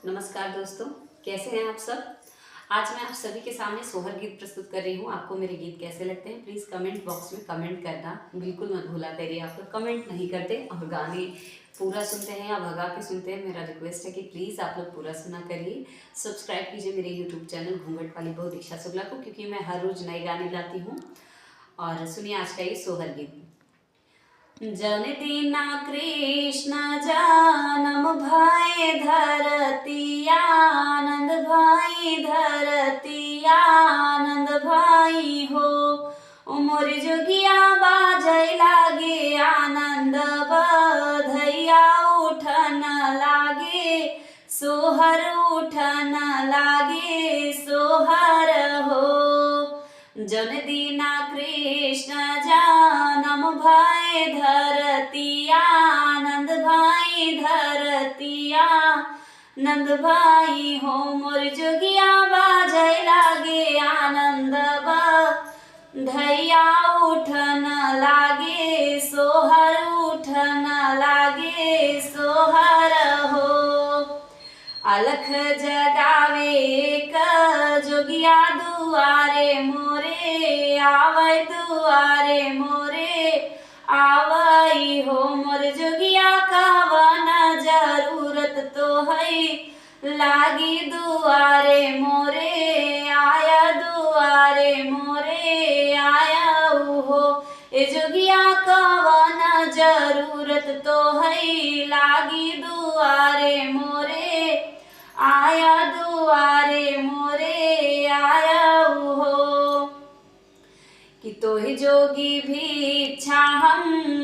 नमस्कार दोस्तों, कैसे हैं आप सब। आज मैं आप सभी के सामने सोहर गीत प्रस्तुत कर रही हूँ। आपको मेरे गीत कैसे लगते हैं प्लीज़ कमेंट बॉक्स में कमेंट करना बिल्कुल मत भूला करिए। आप लोग कमेंट नहीं करते और गाने पूरा सुनते हैं या भगा के सुनते हैं। मेरा रिक्वेस्ट है कि प्लीज़ आप लोग पूरा सुना करिए। सब्सक्राइब कीजिए मेरे यूट्यूब चैनल घूंघट वाली बहू दीक्षा शुक्ला को, क्योंकि मैं हर रोज़ नए गाने लाती हूँ। और सुनिए आज का ये सोहर गीत। जन दीना कृष्ण जानम भाई धरती आनंद भाई धरती आनंद भाई हो। उमर जोगिया बाजै लागे आनंद बधैया उठन लागे सोहर उठन लागे सोहर हो। जन दीना कृष्ण जानम भाई धरती आनंद भाई धरती आनंद भाई हो। मोर जोगिया बाजै लागे आनंद बधैया उठन लागे सोहर उठन लागे सोहर हो। अलख जगावे एक जोगिया दुआरे मोरे आवै दुआरे मोरे आवई हो। मोर जोगिया कवन जरूरत तो है लागी दुआरे मोरे आया दुआरे मोरे आया हो। ए जोगिया कवन जरूरत तो है लागी दुआरे मोरे आया दुआरे मोरे आया हो। कि तोहि जोगी भिक्षा हम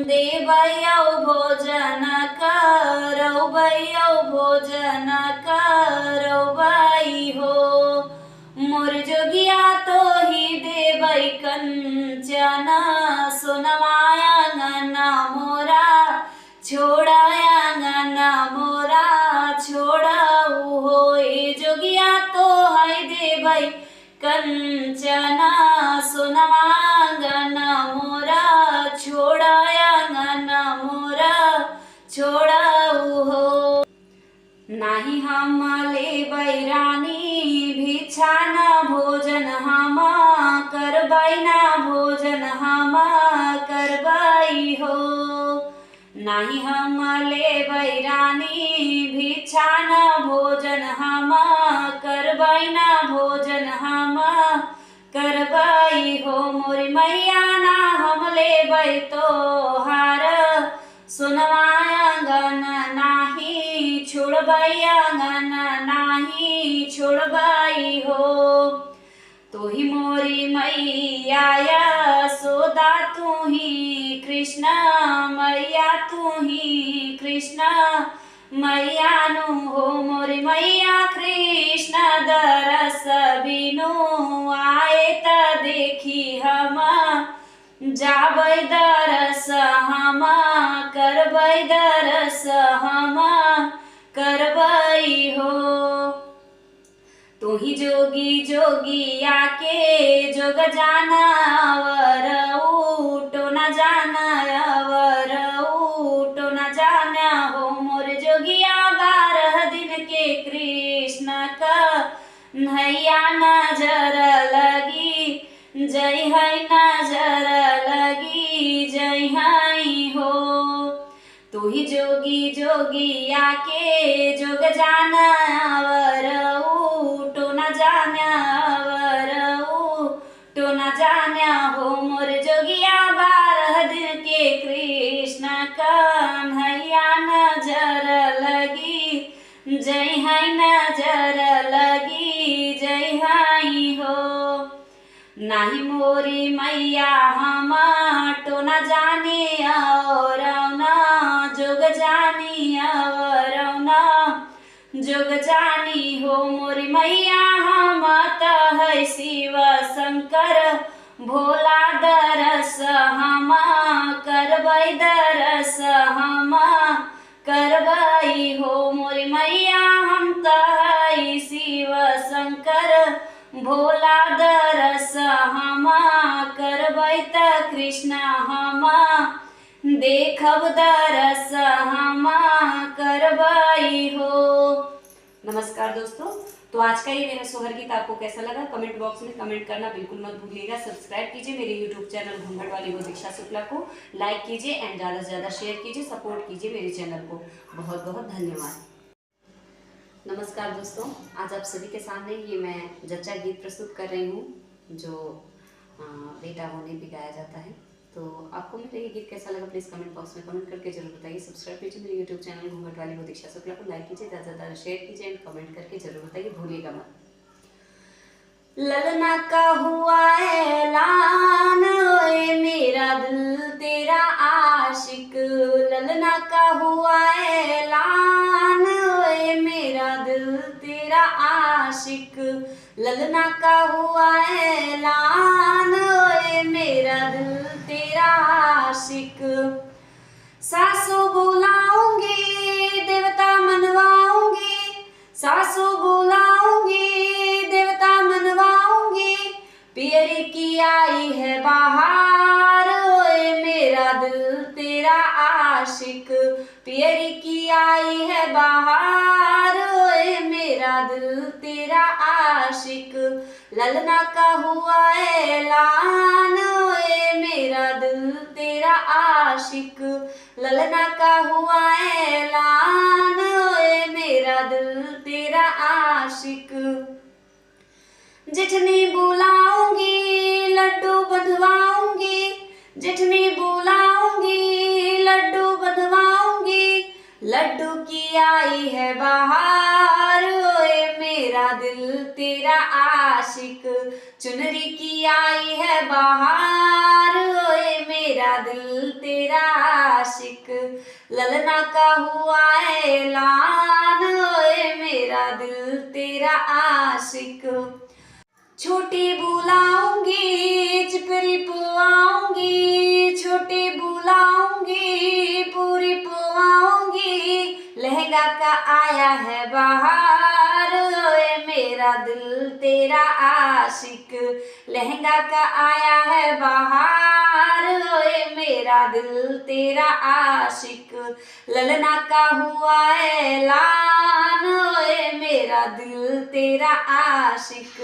देवयौ भोजन करौ भोजन करौ हो। मोर जोगिया तोहि देबै कंचन सोनवाया गना मोरा छोड़ाया गना मोरा छोड़ऊ हो। ए जोगिया तो है देबै कंचना सोनवांगन मोरा छोड़ाया गन मोरा छोड़ऊ हो। नाही हम लेबै रानी भिक्षा न भोजन हम करबै न भोजन हम करबै हो। नाही हम लेबै रानी भिक्षा न भोजन हम करबै न भोजन हम करबै हो। मोरी मैया ना हम लेबै तोहार सोनवाया गन नाही छोड़बै गन नाही छोड़बै हो। तोहि मोरी मैया यशोदा तुही कृष्ण मैया तुही कृष्ण मैया नु हो। मोरी मैया कृष्ण दरस बिनु आए त देखी हम जाबै दरस हम करबै दरस हम करबै हो। तोहि जोगी जोगिया के जोग जानवर उठो न जानवर उठो न जान हो। मोर जोगिया 12 दिन के कृष्ण का नैया नजर लगी जय है नजर लगी जय है हो। तोहि जोगी जोगिया के जोग जानवर उठो न जानवर उठो न जान हो। मोर जोगिया 12 दिन के कृष्ण कन्हैया नजर लगी जय है नजर लगी जय है हो। नाही मोरी मैया हम तो न जाने और न जोग जानी और न जोग जानी हो। मोरी मैया हम त है शिव शंकर भोला दरस हम करबै दरस हम करबै हो। मोरी मैया हम त है शिव शंकर भोला दरस हम करबै त कृष्ण हम देखब दरस हम करबै हो। नमस्कार। तो आज का ये मेरा सोहर गीत आपको कैसा लगा कमेंट बॉक्स में कमेंट करना बिल्कुल मत भूलिएगा। सब्सक्राइब कीजिए मेरे यूट्यूब चैनल घूंघट वाली वो दीक्षा शुक्ला को, लाइक कीजिए एंड ज़्यादा से ज़्यादा शेयर कीजिए, सपोर्ट कीजिए मेरे चैनल को। बहुत बहुत धन्यवाद। नमस्कार दोस्तों, आज आप सभी के सामने ये मैं जच्चा गीत प्रस्तुत कर रही हूँ जो बेटा होने भी गाया जाता है। तो आपको मेरा ये गीत कैसा लगा प्लीज़ कमेंट बॉक्स में कमेंट करके जरूर बताइए। सब्सक्राइब कीजिए मेरे यूट्यूब चैनल घूंघट वाली वो दीक्षा शुक्ला को, लाइक कीजिए, ज़्यादा से ज़्यादा शेयर कीजिए एंड कमेंट करके जरूर बताइए, भूलिएगा मत। ललना का हुआ ऐलान ओए मेरा दिल तेरा आशिक, ललना का हुआ ऐलान ओए मेरा दिल तेरा आशिक, ललना का हुआ ऐलान ओए मेरा दिल तेरा आशिक। सासू बुलाऊंगी देवता मनवाऊंगी, सासू बुलाऊंगी देवता मनवाऊंगी, पियरी की आई है बाहर ओए मेरा दिल तेरा आशिक, पियरी की आई है बाहर ओए मेरा दिल तेरा आशिक, ललना का हुआ ऐलान ओए मेरा दिल तेरा आशिक, ललना का हुआ ऐलान ओए मेरा दिल तेरा आशिक। जिठनी बुलाऊंगी लड्डू बंधवाऊंगी, जिठनी बुलाऊंगी लड्डू बंधवाऊंगी, लड्डू की आई है बाहर ओए मेरा दिल तेरा आशिक, चुनरी की आई है बाहर ओए मेरा दिल तेरा आशिक, ललना का हुआ ऐलान ओए मेरा दिल तेरा आशिक। छोटी बुलाऊंगी चिपरी पुआऊंगी, छोटी बुलाऊंगी पूरी पुआऊंगी, लहंगा का आया है बाहर ओए मेरा दिल तेरा आशिक, लहंगा का आया है बाहर ओए मेरा दिल तेरा आशिक, ललना का हुआ ऐलान ओए मेरा दिल तेरा आशिक।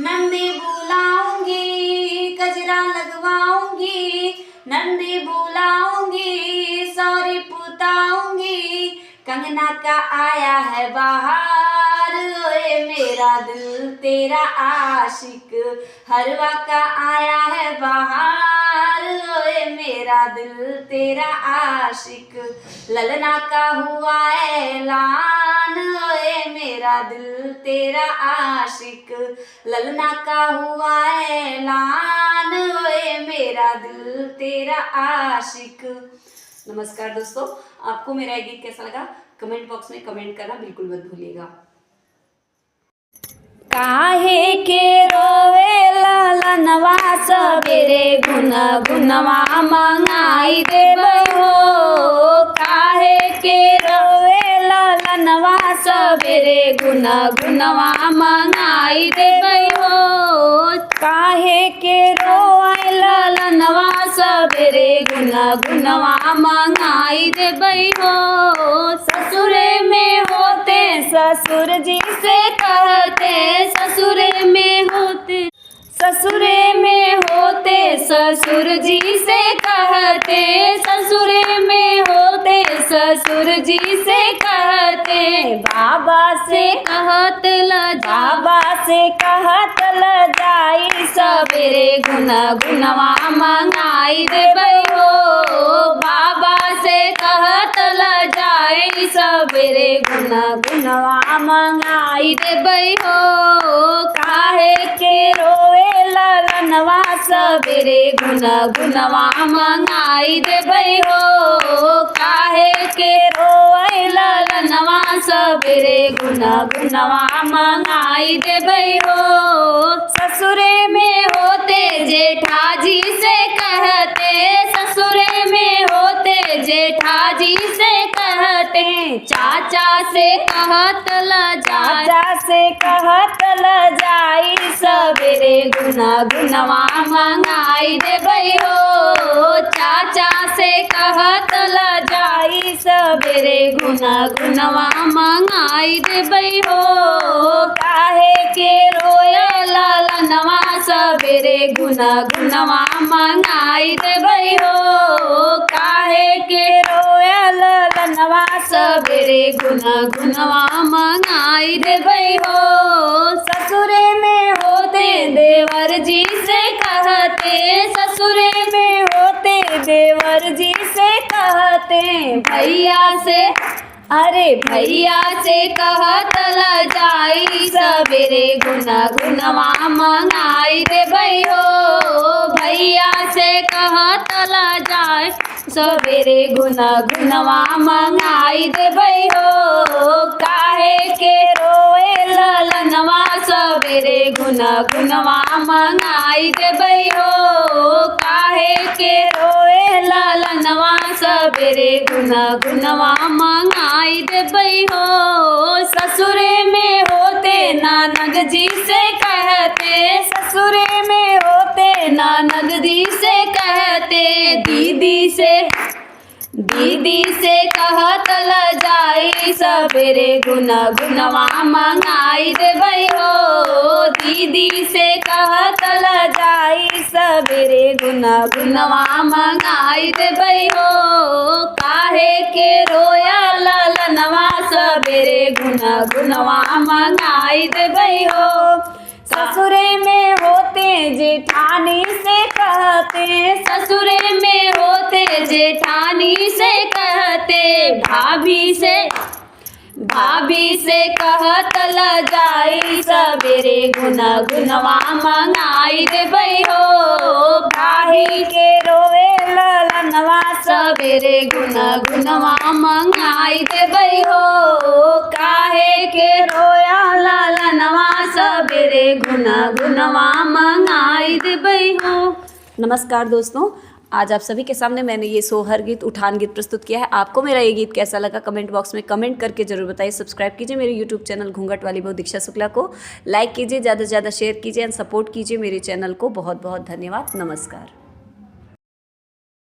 नंदी बुलाऊंगी कजरा लगवाऊंगी, नंदी बुलाऊंगी सौरी पुताऊंगी, कंगना का आया है बाहर ओए मेरा दिल तेरा आशिक, हरवा का आया है बाहर ओए मेरा दिल तेरा आशिक, ललना का हुआ ऐलान ओए मेरा दिल तेरा आशिक, ललना का हुआ ऐलान ओए मेरा दिल तेरा आशिक। नमस्कार दोस्तों, आपको मेरा ये गीत कैसा लगा कमेंट बॉक्स में कमेंट करना बिल्कुल मत भूलिएगा। काहे के रोवे ललनवा सबेरे गुन गुनवा मंगाई देबै हो, काहे के रोवे ललनवा सबेरे गुन गुनवा मंगाई देबै हो, काहे के रोए ललनवा सबेरे गुन गुनवा मंगाई देबै हो। ससुरे में होते ससुर जी से कहते, ससुरे में होते ससुरे में होते ससुर जी से कहते, ससुरे में होते ससुर जी से कहते, बाबा से कहत ल बाबा से कहत ल जाई सबेरे गुन गुनवा मंगाई देबै हो, बाबा से कहत ल जाई सबेरे गुन गुनवा मंगाई देबै हो, काहे के रोए ललनवा सबेरे गुन गुनवा मंगाई देबै हो, काहे के रोए ललनवा सबेरे गुन गुनवा मंगाई देबै हो। ससुरे में होते जेठाजी से कहते, ससुरे में होते जेठाजी से कहते, चाचा से कहत ल चाचा से कहत ल जाई सबेरे गुन गुनवा मंगाई देबै हो, चाचा से कहत ल जाई सबेरे गुन गुनवा मंगाई देबै हो। सबेरे गुना गुनवा मंगाई देबै हो। काहे के रोयल ललनवा सबेरे गुना गुनवा मंगाई देबै हो। ससुरे में होते देवर जी से कहते, ससुरे में होते देवर जी से कहते, भैया से अरे भैया से कहत ल जाई सबेरे गुना गुनवा मंगाई देबै हो। भैया से कहत ल जाई सबेरे गुना गुनवा मंगाई देबै हो। काहे के रोए ललनवा सबेरे गुना गुनवा मंगाई देबै हो। काहे के रोए ललनवा सबेरे गुना गुनवा मंगाई देबै हो। ससुरे में होते ननद जी से कहते, ससुरे में होते ननद जी से कहते, दीदी से कहत ल जाई सबेरे गुना गुनवा मंगाई देबै हो। दीदी से कहत ल जाई सबेरे गुना गुनवा मंगाई देबै हो। काहे के रोया ललनवा सबेरे गुना गुनवा मंगाई देबै हो। ससुरे में होते जेठानी से कहते, ससुरे में होते जेठानी से कहते, भाभी से कहत ल जाई सबेरे गुना गुनवा मंगाई देबै हो। भाभी के रोए ललनवा सबेरे गुना गुनवा मंगाई देबै हो। काहे के रोया ललनवा सबेरे गुना गुनवा मंगाई देबै हो। नमस्कार दोस्तों, आज आप सभी के सामने मैंने ये सोहर गीत उठान गीत प्रस्तुत किया है। आपको मेरा ये गीत कैसा लगा कमेंट बॉक्स में कमेंट करके जरूर बताइए। सब्सक्राइब कीजिए मेरे यूट्यूब चैनल घूंघट वाली बहू दीक्षा शुक्ला को, लाइक कीजिए, ज़्यादा से ज़्यादा शेयर कीजिए एंड सपोर्ट कीजिए मेरे चैनल को। बहुत बहुत धन्यवाद। नमस्कार।